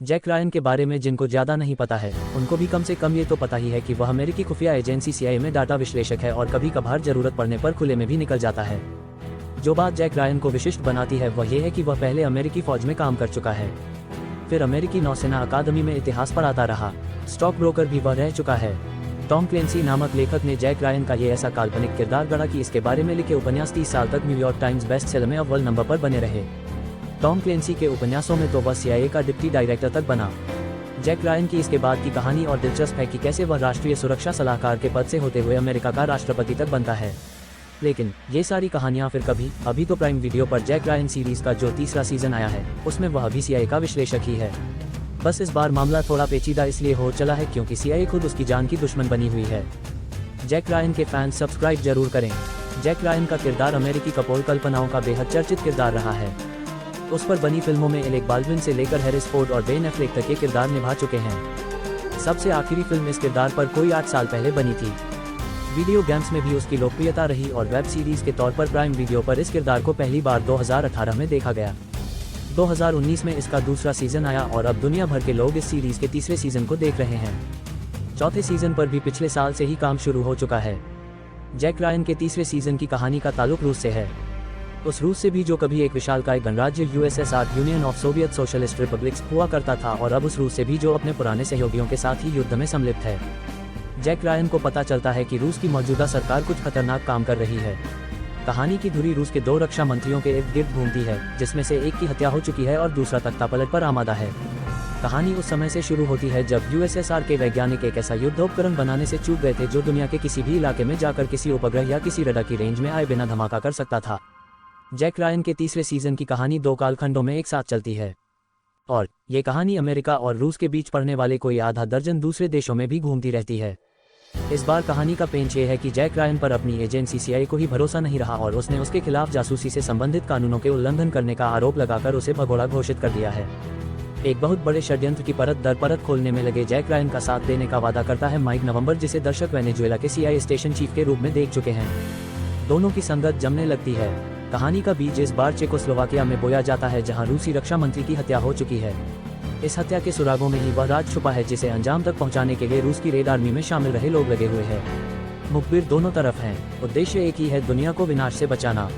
Jack Ryan के बारे में जिनको ज़्यादा नहीं पता है उनको भी कम से कम ये तो पता ही है कि वह अमेरिकी खुफिया एजेंसी CIA में डाटा विश्लेषक है और कभी कभार जरूरत पड़ने पर खुले में भी निकल जाता है। जो बात जैक रायन को विशिष्ट बनाती है वह ये है कि वह पहले अमेरिकी फौज में काम कर चुका है, फिर अमेरिकी नौसेना अकादमी में इतिहास पढ़ाता रहा, स्टॉक ब्रोकर भी वह रह चुका है। टॉम क्लेंसी नामक लेखक ने जैक रायन का ये ऐसा काल्पनिक किरदार गढ़ा कि इसके बारे में लिखे उपन्यास 30 साल तक न्यूयॉर्क टाइम्स बेस्ट सेलर में अव्वल नंबर पर बने रहे। टॉम क्लेंसी के उपन्यासों में तो वह CIA का डिप्टी डायरेक्टर तक बना। जैक रायन की इसके बाद की कहानी और दिलचस्प है कि कैसे वह राष्ट्रीय सुरक्षा सलाहकार के पद से होते हुए अमेरिका का राष्ट्रपति तक बनता है। लेकिन ये सारी कहानियां फिर कभी, अभी तो प्राइम वीडियो पर जैक रायन सीरीज का जो तीसरा सीजन आया है उसमें वह अभी CIA का विश्लेषक ही है। बस इस बार मामला थोड़ा पेचीदा इसलिए हो चला है क्योंकि CIA खुद उसकी जान की दुश्मन बनी हुई है। जैक रायन के फैंस सब्सक्राइब जरूर करें। जैक रायन का किरदार अमेरिकी कपोल कल्पनाओं का बेहद चर्चित किरदार रहा है। उस पर बनी फिल्मों में एलेक बाल्डविन से लेकर हैरिस फोर्ड और बेन एफ्लेक तक के किरदार निभा चुके हैं। सबसे आखिरी फिल्म इस किरदार पर कोई 8 साल पहले बनी थी। वीडियो गेम्स में भी उसकी लोकप्रियता रही और वेब सीरीज के तौर पर प्राइम वीडियो पर इस किरदार को पहली बार 2018 में देखा गया। 2019 में इसका दूसरा सीजन आया और अब दुनिया भर के लोग इस सीरीज के तीसरे सीजन को देख रहे हैं। चौथे सीजन पर भी पिछले साल से ही काम शुरू हो चुका है। जैक रायन के तीसरे सीजन की कहानी का ताल्लुक रूस से है, उस रूस से भी जो कभी एक विशालकाय गणराज्य USSR union of Soviet socialist republics हुआ करता था, और अब उस रूस से भी जो अपने पुराने सहयोगियों के साथ ही युद्ध में सम्मिलित है। जैक रायन को पता चलता है कि रूस की मौजूदा सरकार कुछ खतरनाक काम कर रही है। कहानी की धुरी रूस के 2 रक्षा मंत्रियों के इर्द गिर्द घूमती है, जिसमें से एक की हत्या हो चुकी है और दूसरा तख्तापलट पर आमादा है। कहानी उस समय से शुरू होती है जब USSR के वैज्ञानिक एक ऐसा युद्धोपकरण बनाने से चूक गए थे जो दुनिया के किसी भी इलाके में जाकर किसी उपग्रह या किसी रडार की रेंज में आए बिना धमाका कर सकता था। जैक रायन के तीसरे सीजन की कहानी 2 कालखंडों में एक साथ चलती है और ये कहानी अमेरिका और रूस के बीच पड़ने वाले कोई आधा दर्जन दूसरे देशों में भी घूमती रहती है। इस बार कहानी का पेंच ये है कि जैक रायन पर अपनी एजेंसी CIA को ही भरोसा नहीं रहा और उसने उसके खिलाफ जासूसी से संबंधित कानूनों के उल्लंघन करने का आरोप लगाकर उसे भगोड़ा घोषित कर दिया है। एक बहुत बड़े षड्यंत्र की परत दर परत खोलने में लगे जैक रायन का साथ देने का वादा करता है माइक नवंबर, जिसे दर्शक वेनेजुएला के CIA स्टेशन चीफ के रूप में देख चुके हैं। दोनों की संगत जमने लगती है। कहानी का बीज इस बार चेकोस्लोवाकिया में बोया जाता है जहां रूसी रक्षा मंत्री की हत्या हो चुकी है। इस हत्या के सुरागों में ही वह राज छुपा है जिसे अंजाम तक पहुंचाने के लिए रूस की रेड आर्मी में शामिल रहे लोग लगे हुए हैं। मुखबिर दोनों तरफ हैं, उद्देश्य एक ही है, दुनिया को विनाश से बचाना।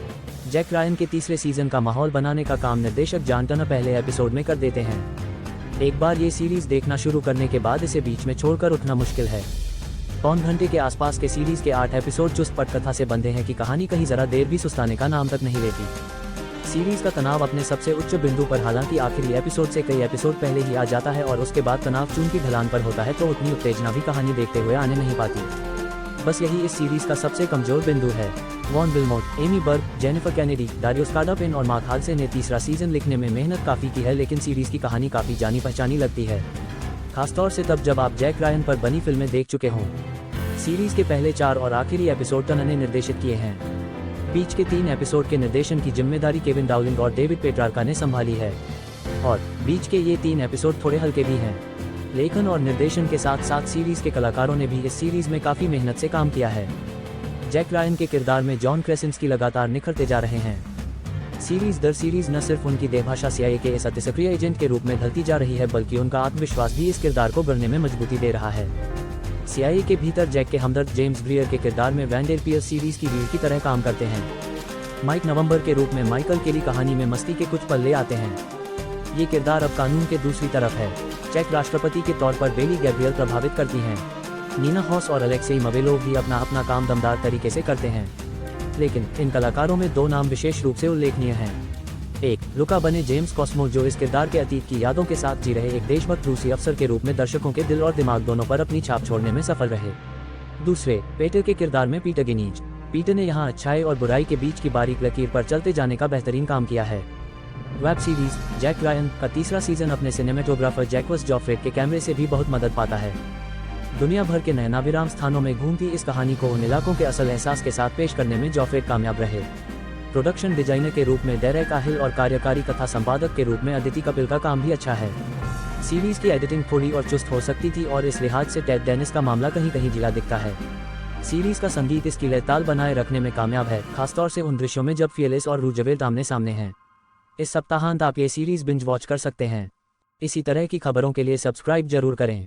जैक रायन के तीसरे सीजन का माहौल बनाने का काम निर्देशक जॉन टर्नर पहले एपिसोड में कर देते हैं। एक बार ये सीरीज देखना शुरू करने के बाद इसे बीच में छोड़कर उठना मुश्किल है। पौन घंटे के आसपास के सीरीज के 8 एपिसोड चुस्त पटकथा से बंधे हैं कि कहानी कहीं जरा देर भी सुस्ताने का नाम तक नहीं लेती। सीरीज का तनाव अपने सबसे उच्च बिंदु पर हालांकि आखिरी एपिसोड से कई एपिसोड पहले ही आ जाता है और उसके बाद तनाव चून की ढलान पर होता है तो उतनी उत्तेजना भी कहानी देखते हुए आने नहीं पाती। बस यही इस सीरीज का सबसे कमजोर बिंदु है। वॉन विल्मोट, एमी बर्ग, जेनिफर कैनेडी, डारियो स्काडापिन और मार्क हाल्से ने तीसरा सीजन लिखने में मेहनत काफी की है, लेकिन सीरीज की कहानी काफी जानी पहचानी लगती है, खासतौर से तब जब आप जैक रायन पर बनी फिल्में देख चुके हों। सीरीज के पहले 4 और आखिरी एपिसोड टर्नर ने निर्देशित किए हैं। बीच के 3 एपिसोड के निर्देशन की जिम्मेदारी केविन डाउलिंग और डेविड पेट्रार्का ने संभाली है और बीच के ये 3 एपिसोड थोड़े हल्के भी हैं। लेखन और निर्देशन के साथ साथ सीरीज के कलाकारों ने भी इस सीरीज में काफी मेहनत से काम किया है। जैक रायन के किरदार में जॉन क्रेसिंस्की लगातार निखरते जा रहे हैं। सीरीज दर सीरीज न सिर्फ उनकी देहभाषा CIA के इस अतिसक्रिय एजेंट के रूप में ढलती जा रही है, बल्कि उनका आत्मविश्वास भी इस किरदार को गढ़ने में मजबूती दे रहा है। CIA के भीतर जैक के हमदर्द जेम्स ब्रियर के किरदार में वैंडेल पियर्स सीरीज की रीढ़ की तरह काम करते हैं। माइक नवंबर के रूप में माइकल केली कहानी में मस्ती के कुछ पल ले आते हैं। ये किरदार अब कानून के दूसरी तरफ है। चेक राष्ट्रपति के तौर पर बेली गैब्रियल प्रभावित करती हैं। नीना हॉस और अलेक्सेई मवेलोव भी अपना काम दमदार तरीके से करते हैं। लेकिन इन कलाकारों में 2 नाम विशेष रूप से उल्लेखनीय हैं। एक, लुका बने जेम्स कॉस्मो, जो इस किरदार के अतीत की यादों के साथ जी रहे एक देशभक्त रूसी अफसर के रूप में दर्शकों के दिल और दिमाग दोनों पर अपनी छाप छोड़ने में सफल रहे। दूसरे, पेटर के किरदार में पीटर गिनीज। पीटर ने यहाँ अच्छाई और बुराई के बीच की बारीक लकीर पर चलते जाने का बेहतरीन काम किया है। वेब सीरीज जैक रायन का तीसरा सीजन अपने सिनेमेटोग्राफर जैक्वस जॉफ्रेट के कैमरे से भी बहुत मदद पाता है। दुनिया भर के नयनाभिराम स्थानों में घूमती इस कहानी को उन इलाकों के असल एहसास के साथ पेश करने में जॉफ्रेट कामयाब रहे। प्रोडक्शन डिजाइनर के रूप में डेरेक आहिल और कार्यकारी कथा संपादक के रूप में अदिति कपिल का काम भी अच्छा है। सीरीज की एडिटिंग थोड़ी और चुस्त हो सकती थी और इस लिहाज से टेड डेनिस का मामला कहीं कहीं ढीला दिखता है। सीरीज का संगीत इसकी लयताल बनाए रखने में कामयाब है, खासतौर से उन दृश्यों में जब फियलेस और रूजवेल्ट आमने सामने हैं। इस सप्ताहांत आप ये सीरीज बिंज वॉच कर सकते हैं। इसी तरह की खबरों के लिए सब्सक्राइब जरूर करें।